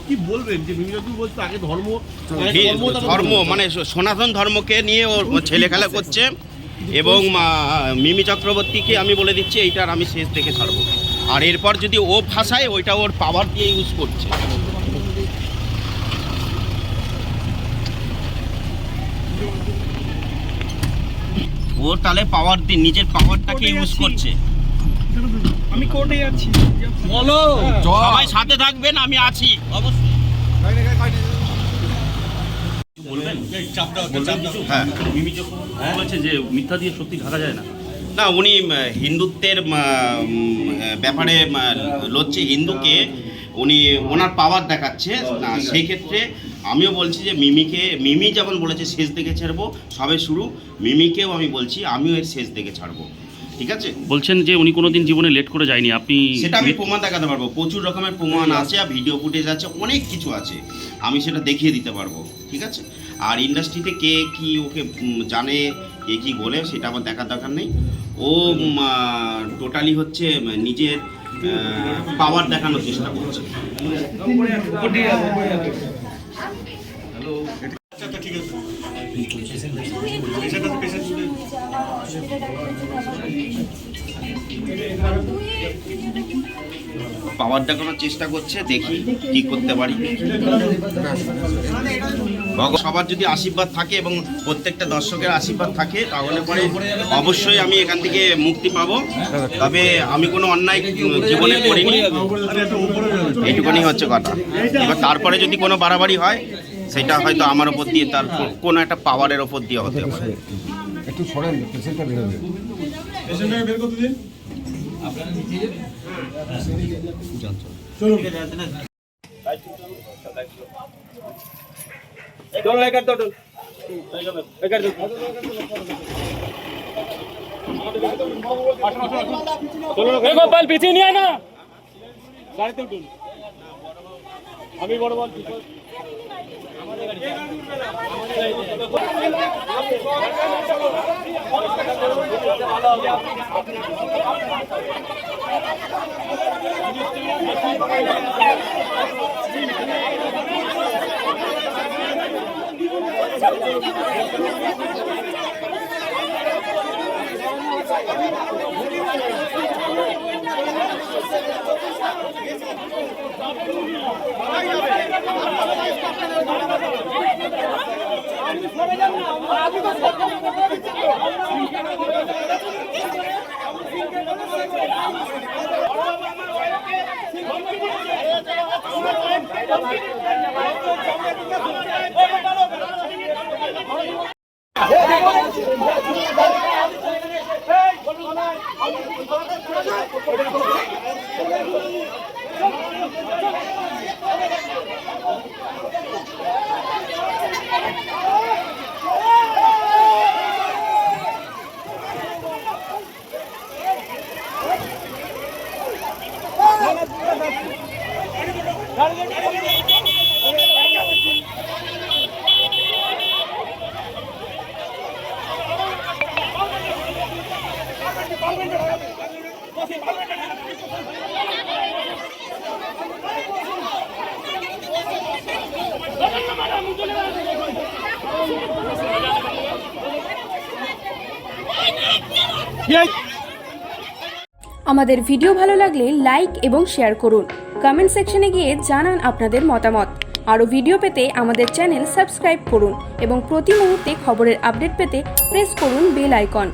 কি বলবেন যে মিমিজুল বলতে আগে ধর্ম মানে সনাতন ধর্মকে নিয়ে ওর ছেলে খেলা করছে এবং মিমি চক্রবর্তীকে আমি বলে দিচ্ছি এইটার আমি শেষ দেখে ছাড়বো। আর এরপর যদি ও ভাষায় ওইটা ওর পাওয়ার দিয়ে ইউজ করছে। ও তাহলে পাওয়ার দিয়ে নিজের পাওয়ারটাকে ইউজ করছে। আমি কোর্টে যাচ্ছি, বলো সবাই সাথে থাকবেন, আমি আছি অবশ্যই। হ্যাঁ মিমি চক্রবর্তী বলেছে যে মিথ্যা দিয়ে সত্যি ঢাকা যায় না। না, উনি হিন্দুত্বের ব্যাপারে লড়ছে, হিন্দুকে উনি ওনার পাওয়ার দেখাচ্ছে না। সেই ক্ষেত্রে আমিও বলছি যে মিমি যেমন বলেছে শেষ দেখে ছাড়বো, সবে শুরু, মিমিকেও আমি বলছি আমিও এর শেষ দেখে ছাড়বো। ঠিক আছে, বলছেন যে উনি কোনোদিন জীবনে লেট করে যায়নি, আপনি সেটা আমি প্রমাণ দেখাতে পারবো। প্রচুর রকমের প্রমাণ আছে, ভিডিও ফুটেজ আছে, অনেক কিছু আছে, আমি সেটা দেখিয়ে দিতে পারবো। ঠিক আছে, আর ইন্ডাস্ট্রিতে কে কি ওকে জানে, কে কি বলে, সেটা আমার দেখার দরকার নেই। ও টোটালি হচ্ছে নিজের পাওয়ার দেখানোর চেষ্টা করছে। পাওয়ার দেখানোর চেষ্টা করছে, দেখি কি করতে পারি। সবার যদি আশীর্বাদ থাকে এবং প্রত্যেকটা দর্শকের আশীর্বাদ থাকে তাহলে পরে অবশ্যই আমি এখান থেকে মুক্তি পাবো। তবে আমি কোনো অন্যায় জীবনে করিনি, এইটুকুনি হচ্ছে কথা। এবার তারপরে যদি কোনো বাড়াবাড়ি হয় সেটা হয়তো আমার ওপর দিয়ে, তার কোনো একটা পাওয়ারের ওপর দিয়ে হতে পারে। একটু সরেন, পেশেন্টটা বেরোবে। পেশেন্টটাকে বের করতে দিন। আপনারা নিচে চলুন। চলো একার তো একার তো চলো গোপাল পিছিয়ে নিয়ে আয় না, গাড়িতে উঠুন। আমি বড় বল আমাদের গাড়ি আমাদের ভিডিও ভালো লাগলে লাইক এবং শেয়ার করুন। কমেন্ট সেকশনে গিয়ে জানান আপনাদের মতামত। আরও ভিডিও পেতে আমাদের চ্যানেল সাবস্ক্রাইব করুন এবং প্রতি মুহূর্তে খবরের আপডেট পেতে প্রেস করুন বেল আইকন।